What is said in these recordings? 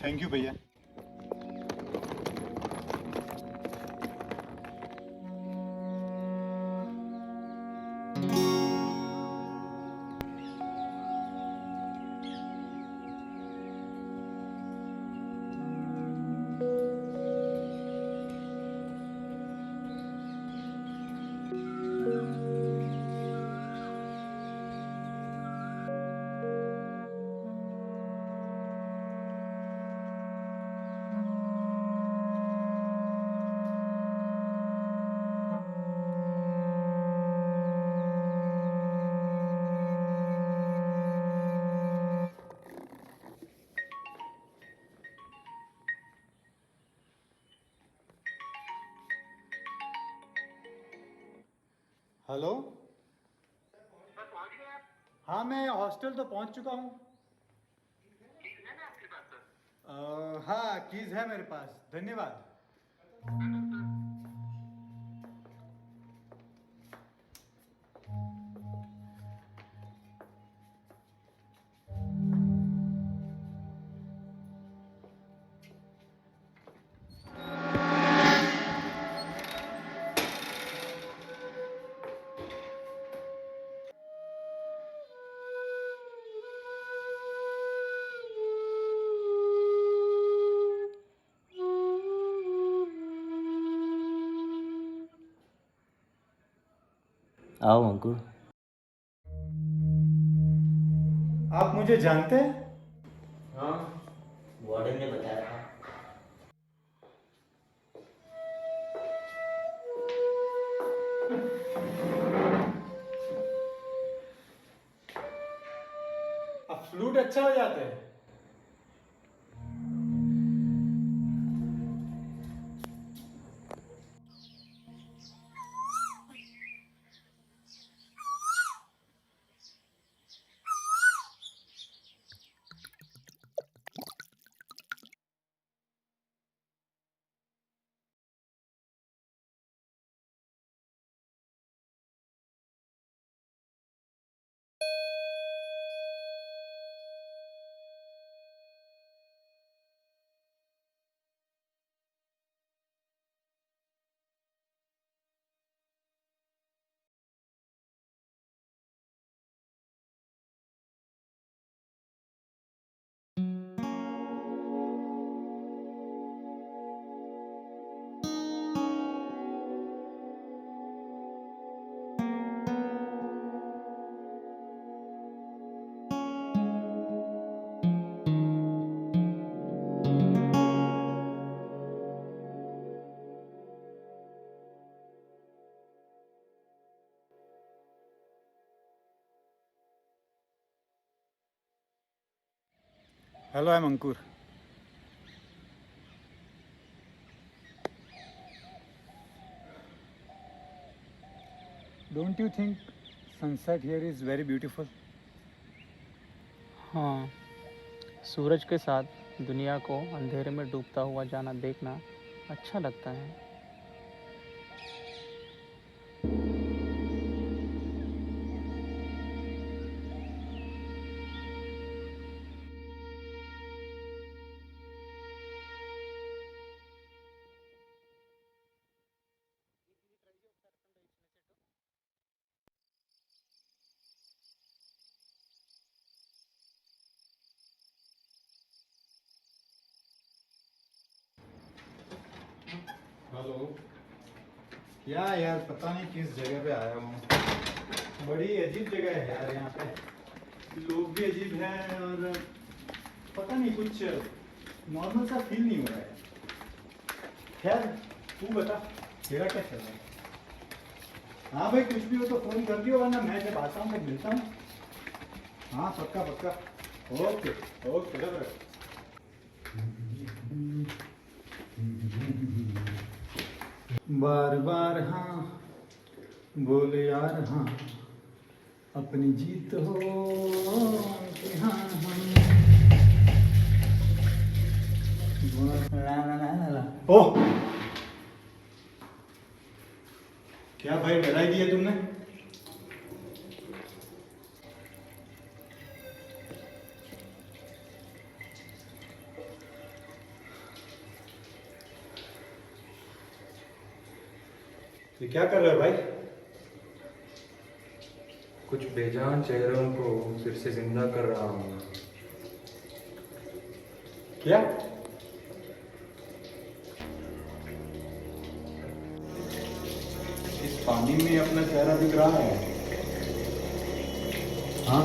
Thank you भैया। Hello. हाँ, मैं हॉस्टल तो पहुंच चुका हूँ। हाँ, कीज है मेरे पास, धन्यवाद। आओ अंकुर। आप मुझे जानते हैं? हाँ, वार्डन ने बताया था। आप फ्लूट अच्छा हो जाते हैं। Hello, I am Ankur. Don't you think sunset here is very beautiful? हाँ, सूरज के साथ दुनिया को अंधेरे में डूबता हुआ जाना देखना अच्छा लगता है। हेलो। क्या यार, पता नहीं किस जगह पे आया हूँ। बड़ी अजीब जगह है यार, यहाँ पे लोग भी अजीब हैं और पता नहीं, कुछ नॉर्मल सा फील नहीं हो रहा है। खैर तू बता, तेरा क्या चल रहा है? हाँ भाई, कुछ भी हो तो फोन कर दियो, वरना मैं जब आता हूँ तब मिलता हूँ। हाँ पक्का पक्का। ओके ओके रख। बार बार हाँ बोले यार, हाँ अपनी जीत हो कि हाँ हम। ला ला ला ला ला। ओह, क्या भाई डराई दिया तुमने? ये क्या कर रहे हो भाई? कुछ बेजान चेहरों को फिर से जिंदा कर रहा हूँ। क्या? इस पानी में अपना चेहरा दिख रहा है? हाँ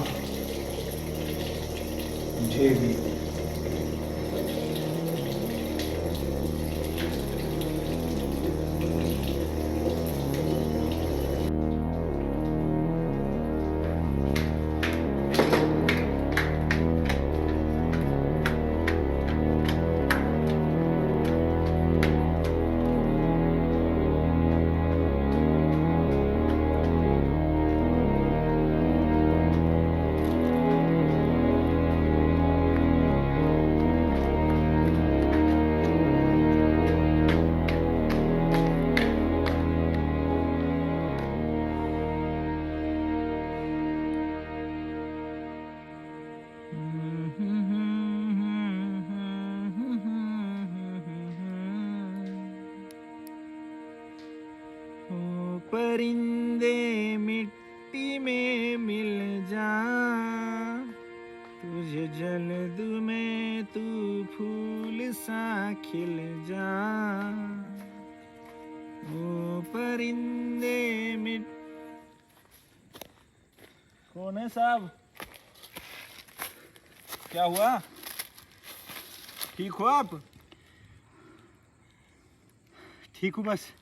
मुझे भी। परिंदे मिट्टी में मिल जा, तुझे जल्द में तू फूल सा खिल जा। ओ परिंदे मिट। कौन है साहब? क्या हुआ? ठीक हो आप? ठीक हूँ, बस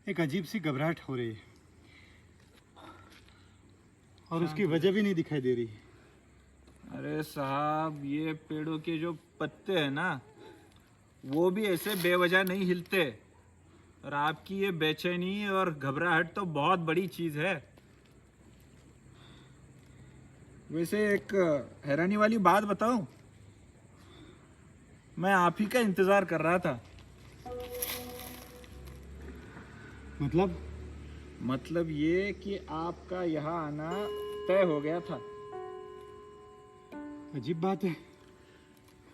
एक अजीब सी घबराहट हो रही है और उसकी वजह भी नहीं दिखाई दे रही। अरे साहब, ये पेड़ों के जो पत्ते हैं ना, वो भी ऐसे बेवजह नहीं हिलते। और आपकी ये बेचैनी और घबराहट तो बहुत बड़ी चीज है। वैसे एक हैरानी वाली बात बताऊं, मैं आप ही का इंतजार कर रहा था। मतलब ये कि आपका यहाँ आना तय हो गया था। अजीब बात है।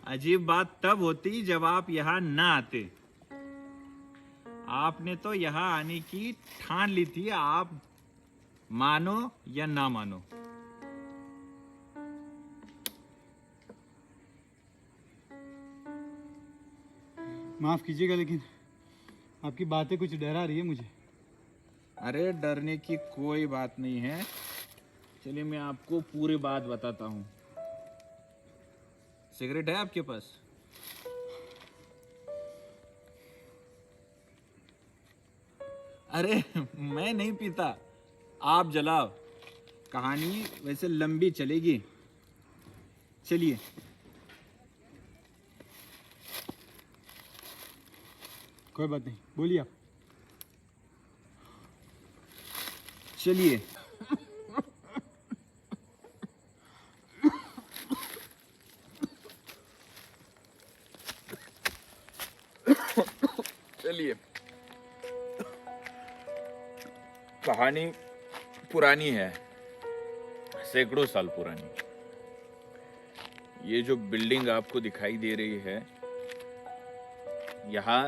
अजीब बात तब होती जब आप यहाँ ना आते। आपने तो यहाँ आने की ठान ली थी, आप मानो या ना मानो। माफ कीजिएगा, लेकिन आपकी बातें कुछ डरा रही है मुझे। अरे डरने की कोई बात नहीं है। चलिए मैं आपको पूरी बात बताता हूँ। सिगरेट है आपके पास? अरे मैं नहीं पीता, आप जलाओ। कहानी वैसे लंबी चलेगी। चलिए। कोई बात नहीं, बोलिए आप। चलिए। चलिए। कहानी पुरानी है, सैकड़ों साल पुरानी। ये जो बिल्डिंग आपको दिखाई दे रही है, यहाँ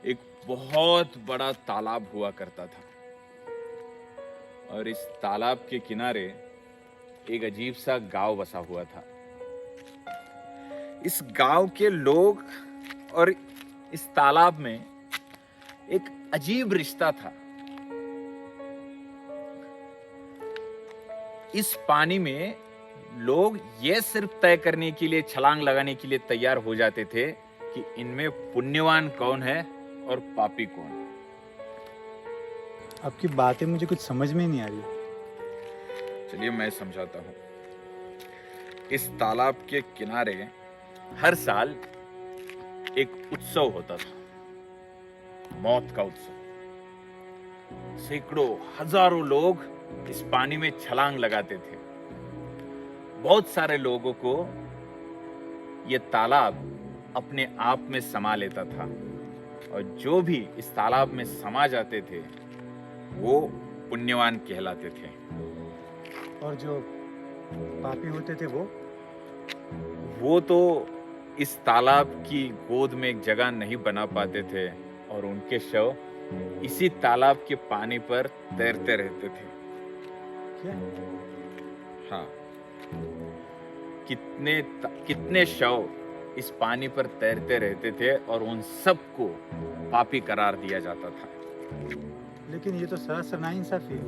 एक बहुत बड़ा तालाब हुआ करता था। और इस तालाब के किनारे एक अजीब सा गांव बसा हुआ था। इस गांव के लोग और इस तालाब में एक अजीब रिश्ता था। इस पानी में लोग ये सिर्फ तय करने के लिए, छलांग लगाने के लिए तैयार हो जाते थे कि इनमें पुण्यवान कौन है और पापी कौन है। आपकी बातें मुझे कुछ समझ में ही नहीं आ रही। चलिए मैं समझाता हूँ। इस तालाब के किनारे हर साल एक उत्सव होता था, मौत का उत्सव। सैकड़ों हजारों लोग इस पानी में छलांग लगाते थे। बहुत सारे लोगों को यह तालाब अपने आप में समा लेता था, और जो भी इस तालाब में समा जाते थे वो पुण्यवान कहलाते थे। और जो पापी होते थे वो तो इस तालाब की गोद में एक जगह नहीं बना पाते थे, और उनके शव इसी तालाब के पानी पर तैरते रहते थे। क्या? हाँ, कितने शव इस पानी पर तैरते रहते थे और उन सबको पापी करार दिया जाता था। लेकिन ये तो सरासर नाइंसाफी है।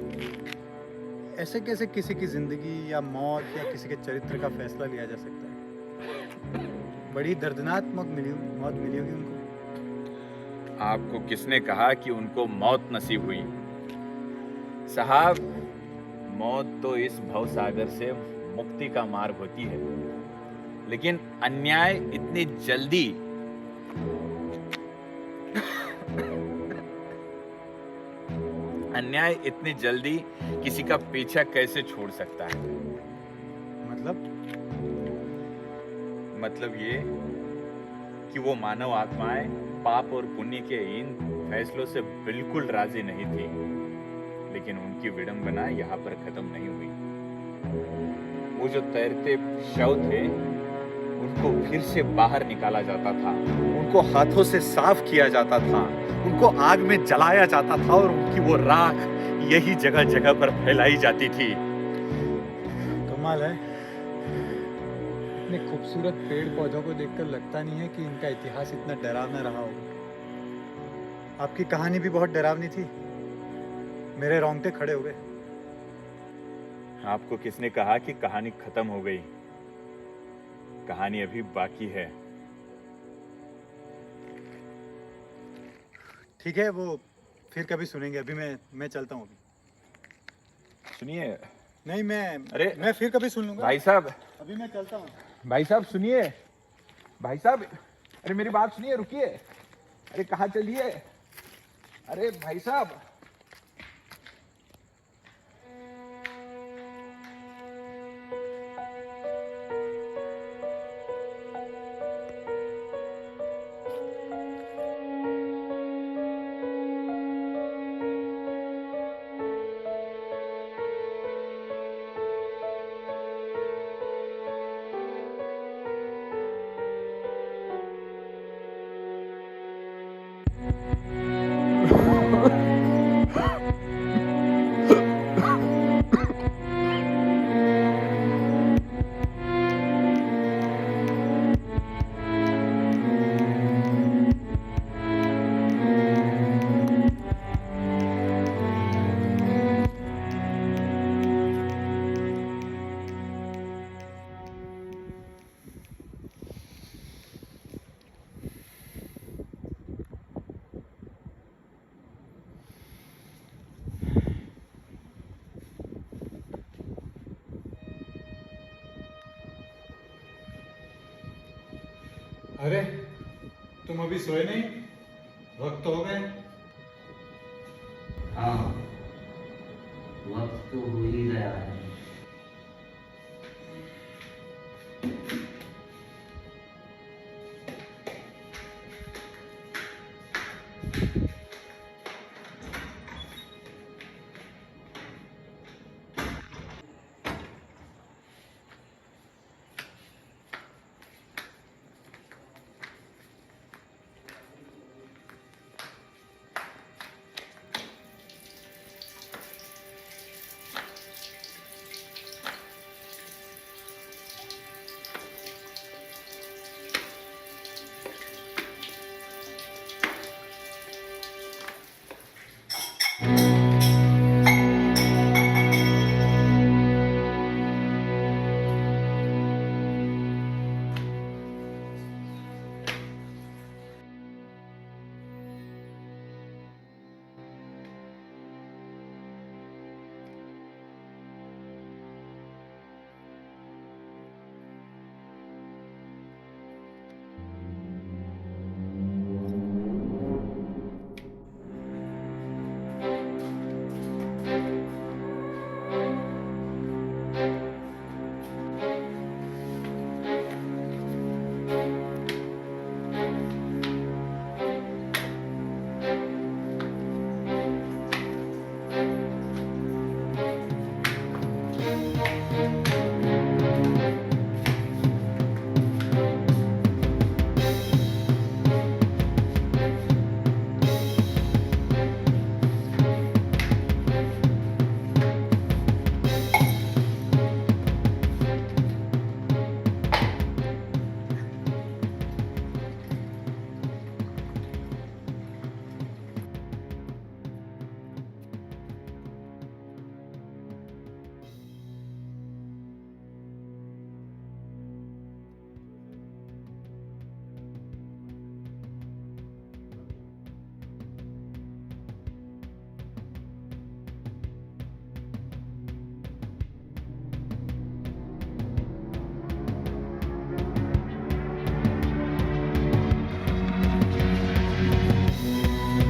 ऐसे कैसे किसी की जिंदगी या मौत या किसी के चरित्र का फैसला लिया जा सकता है? बड़ी दर्दनाक मौत मिली होगी उनको। आपको किसने कहा कि उनको मौत नसीब हुई? साहब, मौत तो इस भवसागर से मुक्ति का मार्ग होती है, लेकिन अन्याय इतनी जल्दी किसी का पीछा कैसे छोड़ सकता है? मतलब ये कि वो मानव आत्माएं पाप और पुण्य के इन फैसलों से बिल्कुल राजी नहीं थी, लेकिन उनकी विडंबना यहाँ पर खत्म नहीं हुई। वो जो तैरते शव थे उनको फिर से बाहर निकाला जाता था, उनको हाथों से साफ किया जाता था, उनको आग में जलाया जाता था, और उनकी वो राख यही जगह जगह पर फैलाई जाती थी। कमाल है। इतने खूबसूरत पेड़ पौधों को देखकर लगता नहीं है कि इनका इतिहास इतना डरावना रहा होगा। आपकी कहानी भी बहुत डरावनी थी। मेरे रोंगटे खड़े हो गए। आपको किसने कहा कि कहानी खत्म हो गई? कहानी अभी बाकी है। ठीक है, वो फिर कभी सुनेंगे। अभी मैं चलता हूँ। अभी सुनिए। नहीं, अरे मैं फिर कभी सुन लूंगा। भाई साहब, अभी मैं चलता हूँ। भाई साहब सुनिए। भाई साहब, अरे मेरी बात सुनिए, रुकिए। अरे कहाँ चलिए? अरे भाई साहब। अरे तुम अभी सोए नहीं? वक्त तो हो गए। हाँ, वक्त तो हो ही गया है।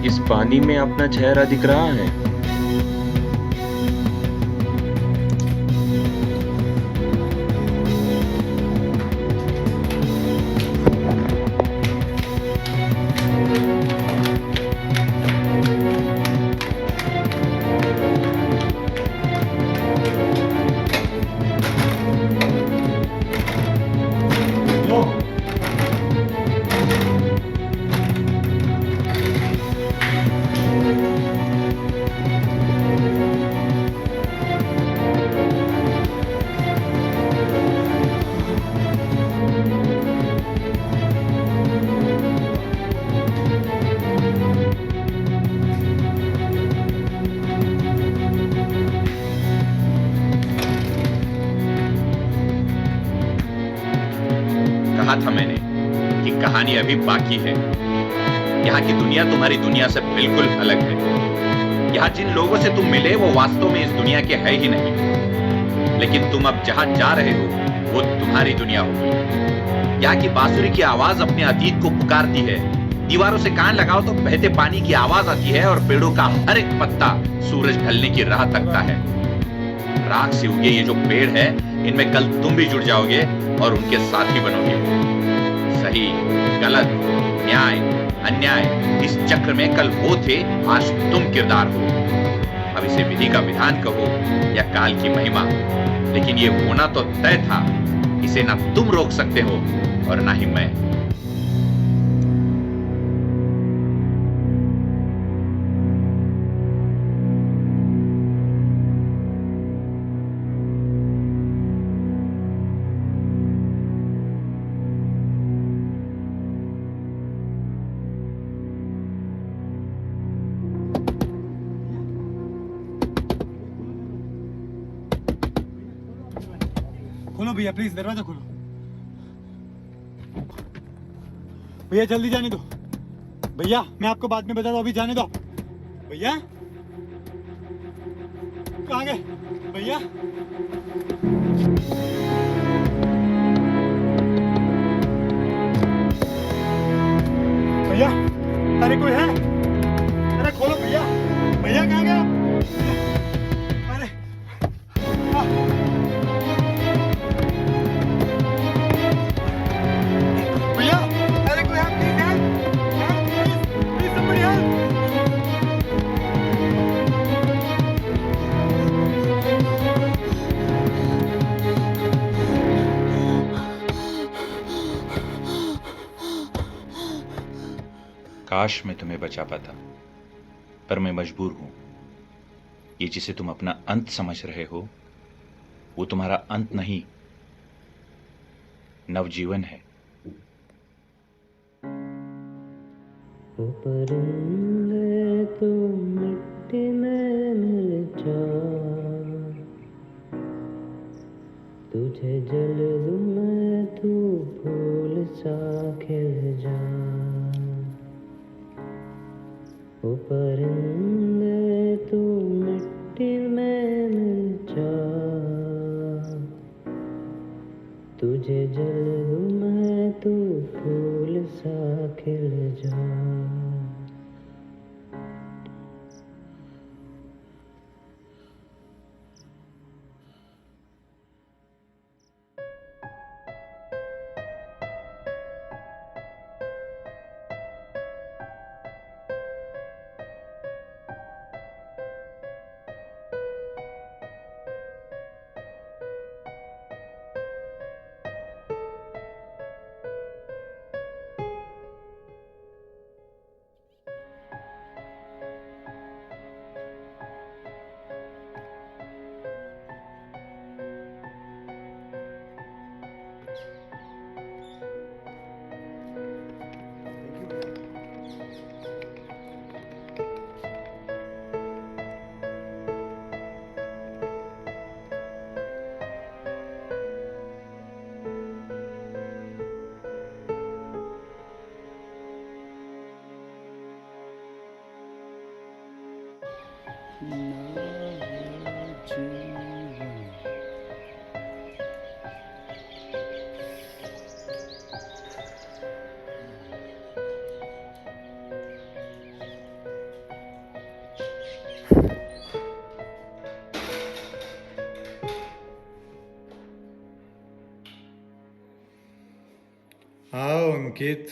इस पानी में अपना चेहरा दिख रहा है। कहा था मैंने कि कहानी अभी बाकी है। यहाँ की दुनिया तुम्हारी दुनिया से बिल्कुल अलग है। यहाँ जिन लोगों से तुम मिले वो वास्तव में इस दुनिया के है ही नहीं, लेकिन तुम अब जहाँ जा रहे हो वो तुम्हारी दुनिया होगी। यहाँ की बांसुरी की आवाज अपने अतीत को पुकारती है। दीवारों से कान लगाओ तो बहते पानी की आवाज आती है और पेड़ों का हर एक पत्ता सूरज ढलने की राह तकता है। राख से उगे ये जो पेड़ है, इनमें कल तुम भी जुड़ जाओगे और उनके साथी बनोगे। सही, गलत, न्याय, अन्याय, इस चक्र में कल वो थे, आज तुम किरदार हो। अब इसे विधि का विधान कहो या काल की महिमा, लेकिन ये होना तो तय था। इसे ना तुम रोक सकते हो और ना ही मैं। खोलो भैया, प्लीज दरवाजा खोलो भैया, जल्दी जाने दो भैया, मैं आपको बाद में बता दूं, अभी जाने दो भैया। कहाँ गए भैया? भैया, अरे कोई है? अरे खोलो भैया, भैया कहाँ गए आप? अरे भैया, अरे कोई है? Please help, please somebody help. काश मैं तुम्हें बचा पाता, पर मैं मजबूर हूं। ये जिसे तुम अपना अंत समझ रहे हो, वो तुम्हारा अंत नहीं, नवजीवन है। परिंदे तू मिट्टी में मिल जा, तुझे जल दूं मैं, तू फूल सा खिल जा। ओ परिंदे तू मिट्टी में मिल जा, तुझे जल दूं मैं, तू फूल सा खिल जा। अंकित